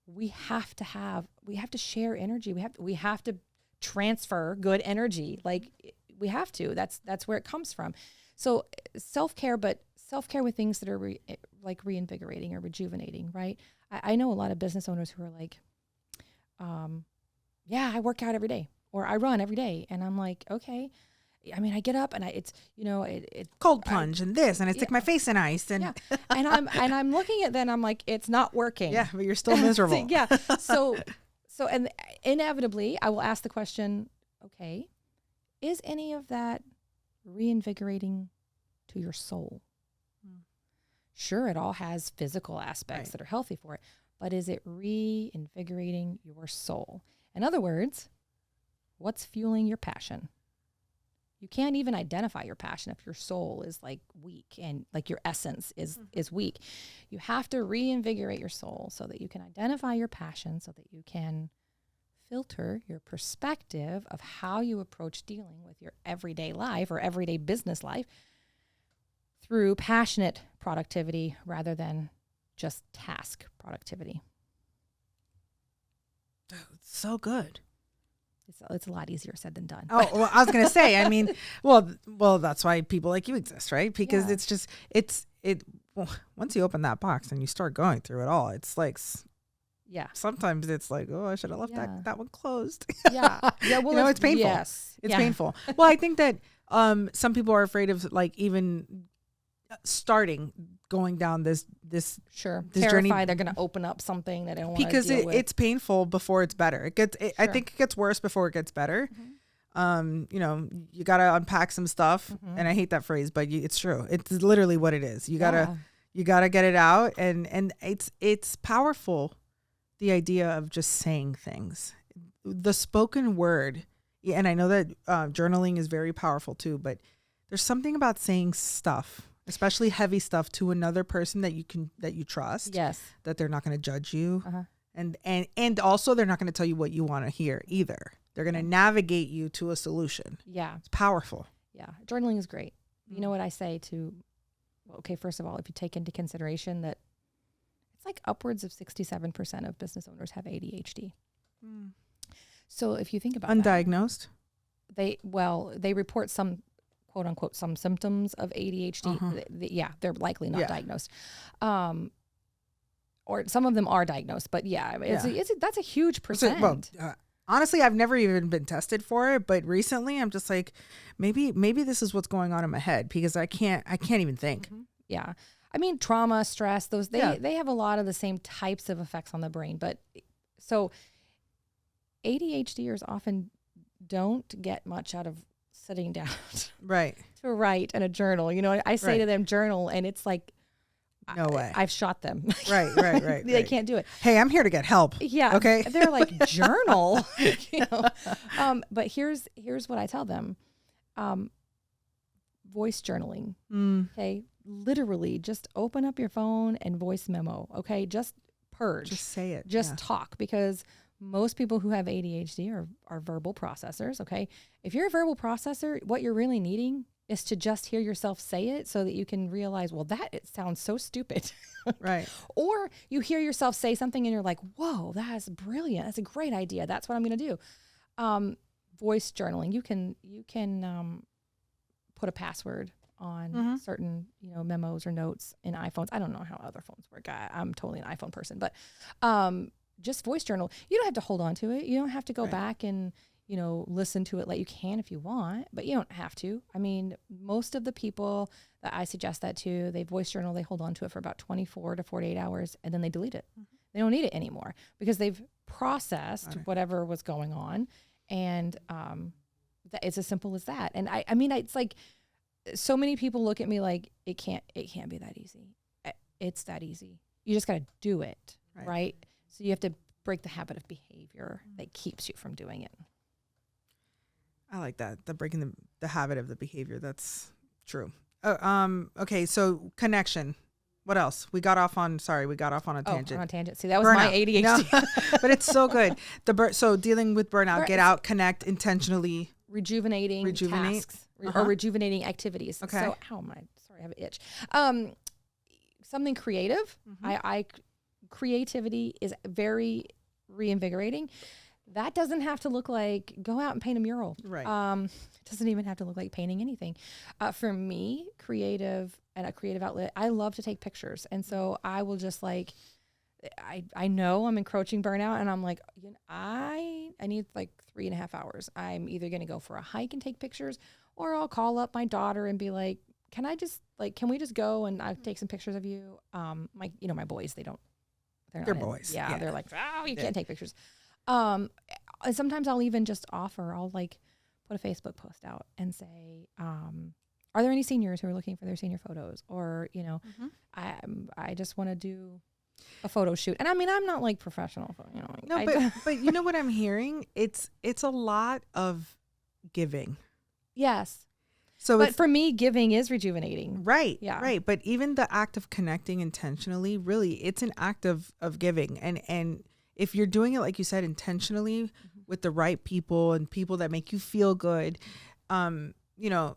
We have to share energy. We have to transfer good energy. Like we have to, that's where it comes from. So self-care, but self-care with things that are like reinvigorating or rejuvenating, right? I know a lot of business owners who are like, I work out every day or I run every day. And I'm like, okay. I mean, I get up and it's cold plunge and this, and I stick my face in ice and and I'm looking at that and I'm like, it's not working. Yeah, but you're still miserable. So and inevitably I will ask the question, okay, is any of that reinvigorating to your soul? Sure, it all has physical aspects that are healthy for it, but is it reinvigorating your soul? In other words, what's fueling your passion? You can't even identify your passion if your soul is like weak and like your essence is weak. You have to reinvigorate your soul so that you can identify your passion, so that you can filter your perspective of how you approach dealing with your everyday life or everyday business life through passionate productivity rather than just task productivity. It's so good. It's a lot easier said than done. Oh, well, I was going to say, I mean, well, that's why people like you exist, right? Because it's just, well, once you open that box and you start going through it all, it's like, sometimes it's like, oh, I should have left that one closed. Yeah. Well, you know, it's painful. Yes. It's painful. Well, I think that some people are afraid of like even starting going down this terrified journey. They're going to open up something that they don't want to because deal with. It's painful before it's better. I think it gets worse before it gets better. You know, you got to unpack some stuff, and I hate that phrase, but it's true. It's literally what it is. You gotta get it out, and it's powerful. The idea of just saying things, the spoken word. Yeah, and I know that journaling is very powerful too, but there's something about saying stuff, especially heavy stuff, to another person that you trust. Yes. That they're not going to judge you. And also they're not going to tell you what you want to hear either. They're going to navigate you to a solution. Yeah. It's powerful. Yeah. Journaling is great. You know what I say okay, first of all, if you take into consideration that it's like upwards of 67% of business owners have ADHD. So if you think about undiagnosed, they report some quote unquote some symptoms of ADHD. They're likely not diagnosed. Or some of them are diagnosed, but that's a huge percent. Honestly, I've never even been tested for it, but recently I'm just like, maybe this is what's going on in my head because I can't even think. Yeah. I mean, trauma, stress, they have a lot of the same types of effects on the brain. But so ADHDers often don't get much out of sitting down to write in a journal. You know, I say to them journal, and it's like, no way. I've shot them. Right. They can't do it. Hey, I'm here to get help. Yeah. Okay. They're like, journal. You know. But here's what I tell them. Voice journaling. Okay. Literally just open up your phone and voice memo. Okay. Just purge. Just say it. Just talk, because most people who have ADHD are verbal processors. Okay. If you're a verbal processor, what you're really needing is to just hear yourself say it so that you can realize, well, it sounds so stupid. Right. Or you hear yourself say something and you're like, whoa, that's brilliant. That's a great idea. That's what I'm going to do. Voice journaling. You can put a password on certain, memos or notes in iPhones. I don't know how other phones work. I'm totally an iPhone person, but just voice journal. You don't have to hold on to it. You don't have to go back and, listen to it like you can if you want, but you don't have to. I mean, most of the people that I suggest that to, they voice journal, they hold on to it for about 24 to 48 hours, and then they delete it. They don't need it anymore because they've processed whatever was going on. And it's as simple as that. And I mean, it's like, so many people look at me like it can't be that easy. It's that easy. You just got to do it. Right. So you have to break the habit of behavior that keeps you from doing it. I like that. The breaking the habit of the behavior. That's true. Okay. So connection. What else? We got off on a tangent. On a tangent. See, that was burnout. My ADHD. No, but it's so good. So dealing with burnout, get out, connect intentionally. Rejuvenate tasks or rejuvenating activities. Okay. So, sorry, I have an itch. Something creative. Creativity is very reinvigorating. That doesn't have to look like go out and paint a mural. Right. It doesn't even have to look like painting anything. For me, creative outlet, I love to take pictures. And so I will just I know I'm encroaching burnout, and I'm like, I need like 3.5 hours. I'm either going to go for a hike and take pictures, or I'll call up my daughter and be like, can we just go and I'll take some pictures of you? My boys, they're boys. Yeah. They're like, you can't take pictures. And sometimes I'll even just I'll like put a Facebook post out and say, are there any seniors who are looking for their senior photos? Or, I just want to do a photo shoot. And I mean, I'm not like professional. But you know what I'm hearing? It's a lot of giving. Yes. But for me, giving is rejuvenating. Right. Yeah. Right. But even the act of connecting intentionally, really, it's an act of giving. And if you're doing it, like you said, intentionally with the right people and people that make you feel good, you know,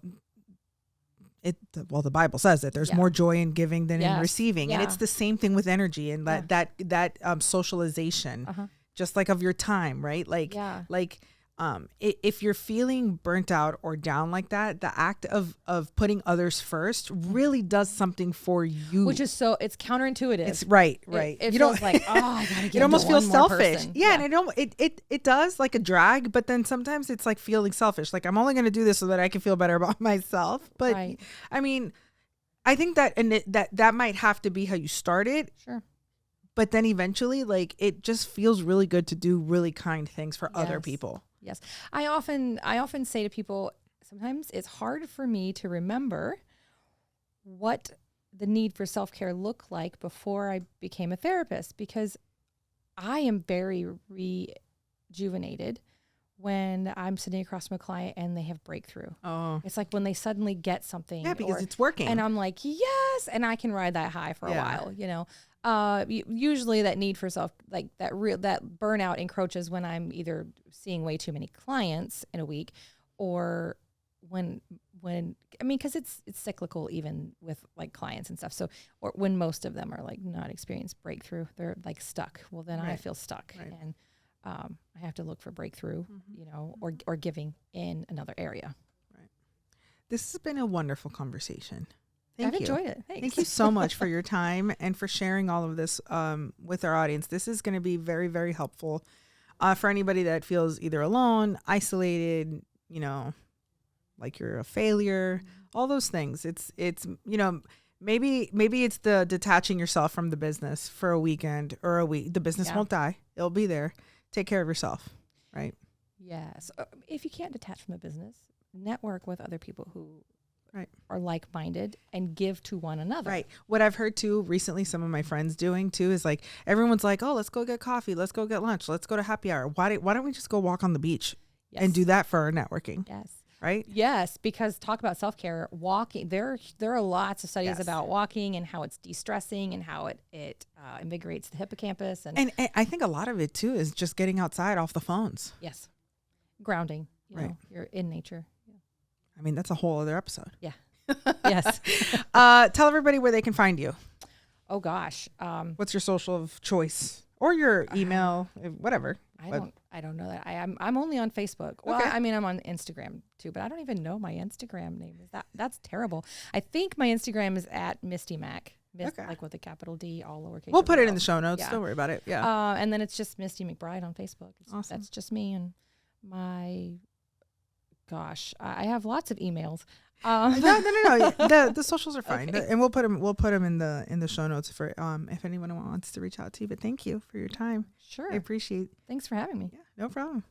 the Bible says that there's more joy in giving than in receiving. And it's the same thing with energy and that socialization, just like of your time, right? Like, if you're feeling burnt out or down like that, the act of putting others first really does something for you. Which is it's counterintuitive. It's right. It feels like, I gotta get it almost feels selfish. Person. Yeah. And it does like a drag, but then sometimes it's like feeling selfish. Like I'm only going to do this so that I can feel better about myself. But I mean, I think that, and that might have to be how you started. Sure. But then eventually, like, it just feels really good to do really kind things for other people. Yes. I often say to people, sometimes it's hard for me to remember what the need for self-care looked like before I became a therapist, because I am very rejuvenated when I'm sitting across from a client and they have breakthrough. Oh. It's like when they suddenly get something. Yeah, because it's working. And I'm like, yes, and I can ride that high for a while, you know. Usually that need for self, like that burnout encroaches when I'm either seeing way too many clients in a week, or when I mean, because it's cyclical even with like clients and stuff. So, or when most of them are like not experienced breakthrough, they're like stuck. Well, then I feel stuck, and I have to look for breakthrough, you know, or giving in another area. Right. This has been a wonderful conversation. I've enjoyed it. Thanks. Thank you so much for your time and for sharing all of this with our audience. This is going to be very, very helpful for anybody that feels either alone, isolated, you know, like you're a failure, all those things. It's you know, maybe it's the detaching yourself from the business for a weekend or a week. The business won't die. It'll be there. Take care of yourself, right? Yes. If you can't detach from the business, network with other people who are like-minded and give to one another. Right. What I've heard too recently, some of my friends doing too, is like, everyone's like, oh, let's go get coffee. Let's go get lunch. Let's go to happy hour. Why don't we just go walk on the beach and do that for our networking? Yes. Right. Yes. Because talk about self-care, walking, there are lots of studies about walking and how it's de-stressing and how it invigorates the hippocampus. And I think a lot of it too is just getting outside off the phones. Yes. Grounding. You know, you're in nature. I mean, that's a whole other episode. Yeah. Yes. Tell everybody where they can find you. Oh gosh. What's your social of choice or your email, whatever? I don't know that. I'm only on Facebook. Well, I mean, I'm on Instagram too, but I don't even know my Instagram name. That's terrible. I think my Instagram is at Misty Mac. Like with a capital D, all lowercase. We'll put it in the show notes. Don't worry about it. Yeah. And then it's just Misty McBride on Facebook. Awesome. That's just me and my. Gosh, I have lots of emails. No. The socials are fine, and we'll put them in the show notes for if anyone wants to reach out to you. But thank you for your time. Sure, I appreciate. Thanks for having me. Yeah, no problem.